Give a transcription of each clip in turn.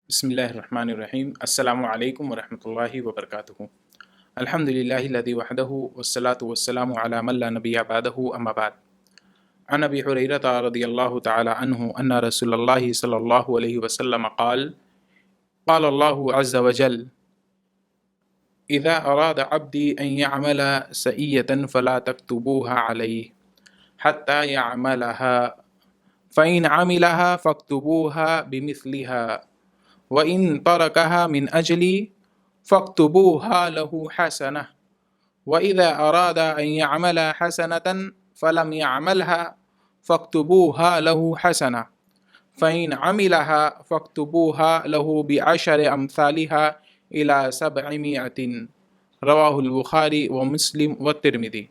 बिस्मिल्लाहिर्रहमानिर्रहीम। अस्सलामु अलैकुम वरहमतुल्लाहि वबरकातुहू। अल्हम्दुलिल्लाहिल्लज़ी वहदहू वस्सलातु वस्सलामु अला मन ला नबिय्य बअदहू अम्मा बाद। अन अबी हुरैरता रज़ियल्लाहु तआला अन्हु अन्ना रसूलल्लाहि सल्लल्लाहु अलैहि वसल्लम क़ाल क़ाल अल्लाहु अज़्ज़ व जल इज़ा अराद अब्दी अन यअमल सइयतन फला तक्तुबूहा अलैहि हत्ता यअमलहा फ़इन अमिलहा फक्तुबूहा बिमिस्लिहा व इन तरकहा मिन अजली फक्तुबूहा लहू हसनह व इज़ा अरादा अन यअमल हसनतन फलम यअमलहा फक्तुबूहा लहू हसनह फ़इन अमिलहा फक्तुबूहा लहू बिअशरि अम्सालिहा इला सबअमिअतिन। रवाहुल बुखारी व मुस्लिम व तिर्मिज़ी।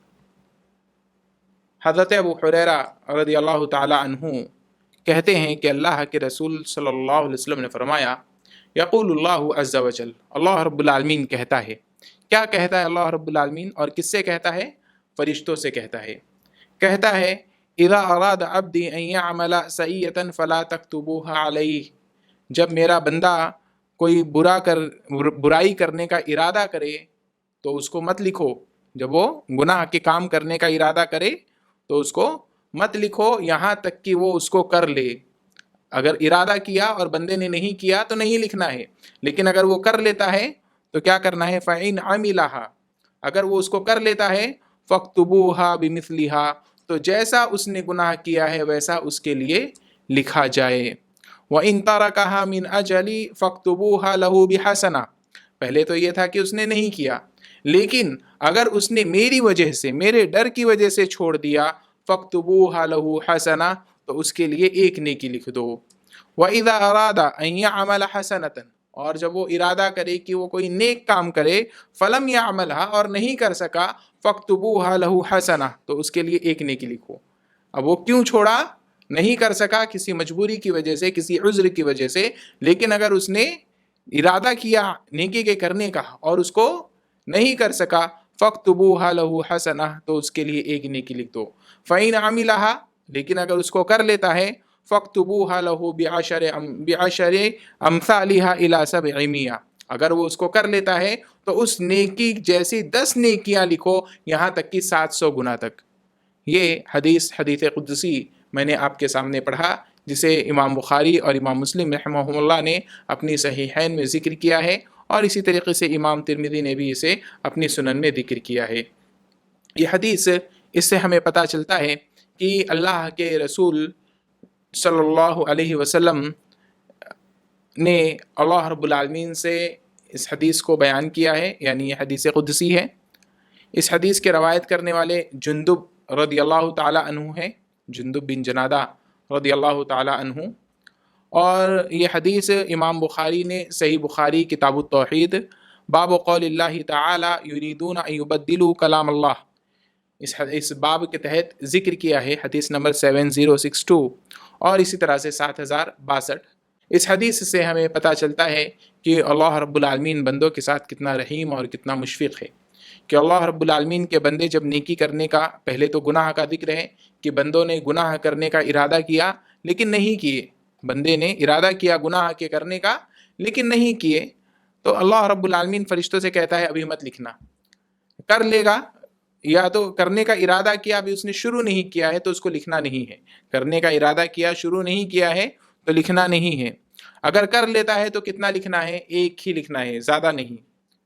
हज़रत अबू हुरैरा रज़ियल्लाहु ताला अन्हु कहते हैं कि अल्लाह के रसूल सल्लल्लाहु अलैहि वसल्लम ने फरमाया, यक़ूलुल्लाहु अज़्ज़ व जल, अल्लाह रब्बुल आलमीन कहता है। क्या कहता है अल्लाह रब्बुल आलमीन और किससे कहता है? फरिश्तों से कहता है। कहता है इज़ा अराद अब्दी अन यअमल सइयतन फला तक्तुबूहा अलैहि, जब मेरा बंदा कोई बुराई करने का इरादा करे तो उसको मत लिखो। जब वो गुनाह के काम करने का इरादा करे तो उसको मत लिखो, यहाँ तक कि वो उसको कर ले। अगर इरादा किया और बंदे ने नहीं किया तो नहीं लिखना है, लेकिन अगर वो कर लेता है तो क्या करना है? फ़इन अमिलहा, अगर वो उसको कर लेता है, फ़क्तुबूहा बिमिस्लिहा, तो जैसा उसने गुनाह किया है वैसा उसके लिए लिखा जाए। व इन तरकहा मिन अजली फ़क्तुबूहा लहू बिहसना, पहले तो ये था कि उसने नहीं किया, लेकिन अगर उसने मेरी वजह से, मेरे डर की वजह से छोड़ दिया, फ़क्तुबूहा लहू हसना, तो उसके लिए एक नेकी लिख दो। व इज़ा अरादा अन यअमल हसनतन, और जब वो इरादा करे कि वो कोई नेक काम करे, फलम यअमलहा, और नहीं कर सका, फ़क्तुबूहा लहू हसना, तो उसके लिए एक नेकी लिखो। अब वो क्यों छोड़ा? नहीं कर सका, किसी मजबूरी की वजह से, किसी उज़्र की वजह से, लेकिन अगर उसने इरादा किया नेकी के करने का और उसको नहीं कर सका, फ़क्तुबूहा लहू हसना, तो उसके लिए एक नेकी लिख दो। फ़इन अमिलहा, लेकिन अगर उसको कर लेता है, फ़क्तुबूहा लहू बिअशरि अम्सालिहा इला सबअमिया, अगर वो उसको कर लेता है तो उस नेकी जैसी 10 नेकियां लिखो, यहाँ तक कि 700 गुना तक। ये हदीस कुदसी मैंने आपके सामने पढ़ा, जिसे इमाम बुखारी और इमाम मुस्लिम रहमहुमुल्लाह ने अपनी सहीहैन में ज़िक्र किया है, और इसी तरीके से इमाम तिर्मिज़ी ने भी इसे अपनी सुनन में ज़िक्र किया है। ये हदीस, इससे हमें पता चलता है कि अल्लाह के रसूल सल्लल्लाहु अलैहि वसल्लम ने अल्लाह रब्बुल आलमीन से इस हदीस को बयान किया है, यानी ये हदीस कुदसी है। इस हदीस के रवायत करने वाले जुंदुब रदियल्लाहु ताला अन्हु हैं, जुंदुब बिन जनादा रदियल्लाहु ताला अन्हु। और ये हदीस इमाम बुखारी ने सही बुखारी किताबुत तौहीद बाब क़ौलिल्लाहि ताला युरीदून अन युबद्दिलू कलाम अल्लाह, इस बाब के तहत ज़िक्र किया है, हदीस नंबर 7062 और इसी तरह से 7062। इस हदीस से हमें पता चलता है कि अल्लाह रब्बुल आलमीन बंदों के साथ कितना रहीम और कितना मुशफ़िक़ है, कि अल्लाह रब्बुल आलमीन के बंदे जब नेकी करने का, पहले तो गुनाह का जिक्र है कि बंदों ने गुनाह करने का इरादा किया लेकिन नहीं किए, बंदे ने इरादा किया गुनाह के करने का लेकिन नहीं किए, तो अल्लाह रब्बुल आलमीन फरिश्तों से कहता है अभी मत लिखना। कर लेगा, या तो करने का इरादा किया, अभी उसने शुरू नहीं किया है तो उसको लिखना नहीं है। करने का इरादा किया, शुरू नहीं किया है तो लिखना नहीं है। अगर कर लेता है तो कितना लिखना है? एक ही लिखना है, ज़्यादा नहीं।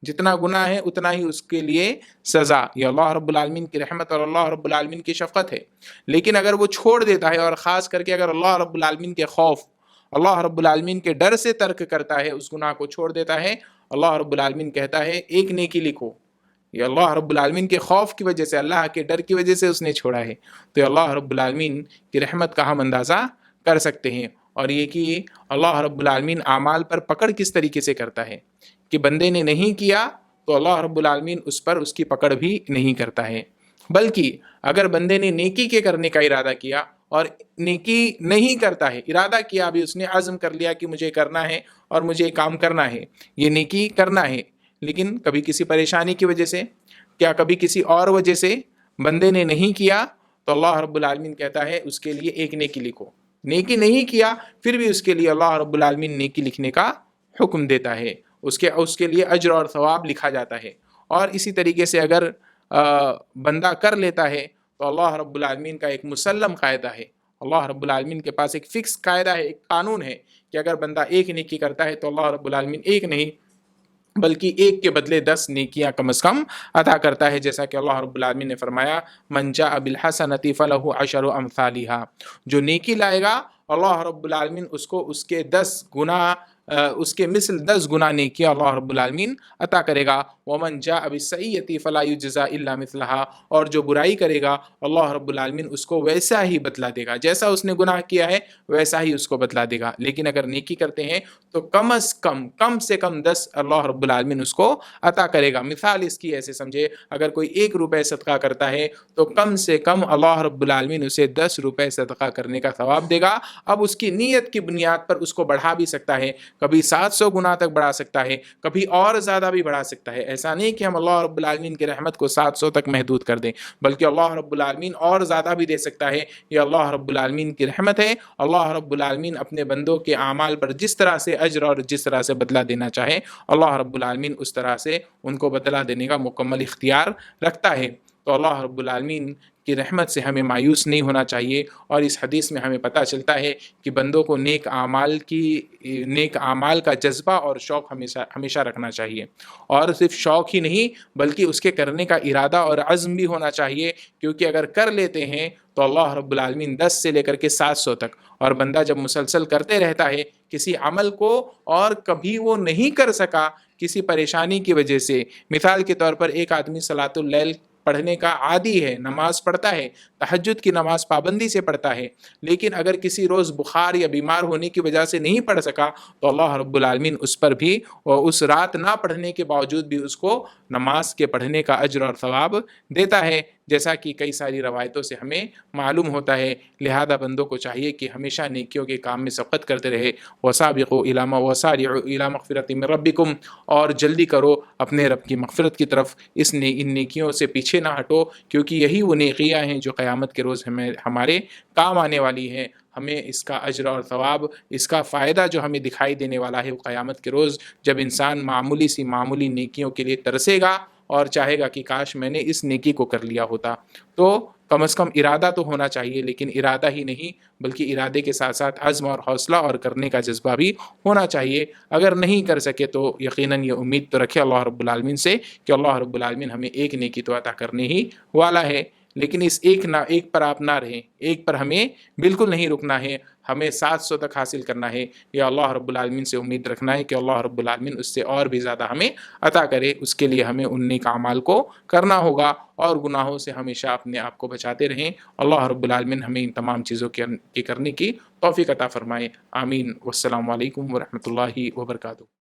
जितना गुनाह है उतना ही उसके लिए सज़ा। ये अल्लाह रब्बुल आलमीन की रहमत और अल्लाह रब्बुल आलमीन की शफ़क़त है। लेकिन अगर वो छोड़ देता है, और ख़ास करके अगर अल्लाह रब्बुल आलमीन के खौफ, अल्लाह रब्बुल आलमीन के डर से तर्क करता है, उस गुनाह को छोड़ देता है, अल्लाह रब्बुल आलमीन कहता है एक नेकी लिखो। ये अल्लाह रब्बुल आलमीन के खौफ की वजह से, अल्लाह के डर की वजह से उसने छोड़ा है। तो अल्लाह रब्बुल आलमीन की रहमत का हम अंदाज़ा कर सकते हैं। और ये कि अल्लाह रब्बुल आलमीन आमाल पर पकड़ किस तरीके से करता है, कि बंदे ने नहीं किया तो अल्लाह रब्बुल आलमीन उस पर उसकी पकड़ भी नहीं करता है। बल्कि अगर बंदे ने नेकी के करने का इरादा किया और नेकी नहीं करता है, इरादा किया, अभी उसने अज़्म कर लिया कि मुझे करना है और मुझे काम करना है, ये नेकी करना है, लेकिन कभी किसी परेशानी की वजह से, क्या कभी किसी और वजह से बंदे ने नहीं किया, तो अल्लाह रब्बुल आलमीन कहता है उसके लिए एक नेकी लिखो। नेकी नहीं किया फिर भी उसके लिए अल्लाह रब्बुल आलमीन नेकी लिखने का حکم دیتا ہے، اس کے لیے اجر اور ثواب لکھا جاتا ہے۔ اور اسی طریقے سے اگر بندہ کر لیتا ہے تو اللہ رب العالمین کا ایک مسلم قاعدہ ہے، اللہ رب العالمین کے پاس ایک فکس قاعدہ ہے، ایک قانون ہے کہ اگر بندہ ایک نیکی کرتا ہے تو اللہ رب العالمین ایک نہیں بلکہ ایک کے بدلے 10 نیکیاں کم از کم عطا کرتا ہے، جیسا کہ اللہ رب العالمین نے فرمایا من جاء بالحسنۃ فلہ عشر امثالھا، جو نیکی لائے گا اللہ رب العالمین اس کو اس کے 10 گنا اس کے مثل 10 گنا نیکی اللہ رب العالمین عطا کرے گا۔ ومن جاء بالسیئۃ فلا یجزا الا مثلھا، اور جو برائی کرے گا اللہ رب العالمین اس کو ویسا ہی بدلہ دے گا، جیسا اس نے گناہ کیا ہے ویسا ہی اس کو بدلہ دے گا۔ لیکن اگر نیکی کرتے ہیں تو کم سے کم 10 اللہ رب العالمین اس کو عطا کرے گا۔ مثال اس کی ایسے سمجھے، اگر کوئی 1 روپے صدقہ کرتا ہے تو کم سے کم اللہ رب العالمین اسے 10 روپے صدقہ کرنے کا ثواب دے گا۔ اب اس کی نیت کی بنیاد پر اس کو بڑھا بھی سکتا ہے، کبھی 700 گنا تک بڑھا سکتا ہے، کبھی اور زیادہ بھی بڑھا سکتا ہے۔ ایسا نہیں کہ ہم اللہ رب العالمین کی رحمت کو 700 تک محدود کر دیں، بلکہ اللہ رب العالمین اور زیادہ بھی دے سکتا ہے۔ یہ اللہ رب العالمین کی رحمت ہے۔ اللہ رب العالمین اپنے بندوں کے اعمال پر جس طرح سے اجر اور جس طرح سے بدلہ دینا چاہے اللہ رب العالمین اس طرح سے ان کو بدلہ دینے کا مکمل اختیار رکھتا ہے۔ تو اللہ رب العالمین کی رحمت سے ہمیں مایوس نہیں ہونا چاہیے، اور اس حدیث میں ہمیں پتہ چلتا ہے کہ بندوں کو نیک اعمال کا جذبہ اور شوق ہمیشہ رکھنا چاہیے، اور صرف شوق ہی نہیں بلکہ اس کے کرنے کا ارادہ اور عزم بھی ہونا چاہیے، کیونکہ اگر کر لیتے ہیں تو اللہ رب العالمین 10 سے لے کر کے 700 تک، اور بندہ جب مسلسل کرتے رہتا ہے کسی عمل کو اور کبھی وہ نہیں کر سکا کسی پریشانی کی وجہ سے، مثال کے طور پر ایک آدمی صلاۃ اللیل پڑھنے کا عادی ہے، نماز پڑھتا ہے، تہجد کی نماز پابندی سے پڑھتا ہے، لیکن اگر کسی روز بخار یا بیمار ہونے کی وجہ سے نہیں پڑھ سکا تو اللہ رب العالمین اس پر بھی اور اس رات نہ پڑھنے کے باوجود بھی اس کو نماز کے پڑھنے کا اجر اور ثواب دیتا ہے، جیسا کہ کئی ساری روایتوں سے ہمیں معلوم ہوتا ہے۔ لہذا بندوں کو چاہیے کہ ہمیشہ نیکیوں کے کام میں سبقت کرتے رہے، وسابقوا الی مغفرۃ من ربکم، اور جلدی کرو اپنے رب کی مغفرت کی طرف، ان نیکیوں سے پیچھے نہ ہٹو، کیونکہ یہی وہ نیکیاں ہیں جو قیامت کے روز ہمارے کام آنے والی ہیں۔ ہمیں اس کا اجر اور ثواب، اس کا فائدہ جو ہمیں دکھائی دینے والا ہے وہ قیامت کے روز، جب انسان معمولی نیکیوں کے لیے ترسے گا اور چاہے گا کہ کاش میں نے اس نیکی کو کر لیا ہوتا۔ تو کم از کم ارادہ تو ہونا چاہیے، لیکن ارادہ ہی نہیں بلکہ ارادے کے ساتھ ساتھ عزم اور حوصلہ اور کرنے کا جذبہ بھی ہونا چاہیے۔ اگر نہیں کر سکے تو یقیناً یہ امید تو رکھے اللہ رب العالمین سے کہ اللہ رب العالمین ہمیں ایک نیکی تو عطا کرنے ہی والا ہے، لیکن اس ایک پر آپ نہ رہیں، ایک پر ہمیں بالکل نہیں رکنا ہے، ہمیں 700 تک حاصل کرنا ہے، یا اللہ رب العالمین سے امید رکھنا ہے کہ اللہ رب العالمین اس سے اور بھی زیادہ ہمیں عطا کرے۔ اس کے لیے ہمیں ان نیک اعمال کو کرنا ہوگا اور گناہوں سے ہمیشہ اپنے آپ کو بچاتے رہیں۔ اللہ رب العالمین ہمیں ان تمام چیزوں کی کرنے کی توفیق عطا فرمائے، آمین۔ والسلام علیکم ورحمۃ اللہ وبرکاتہ۔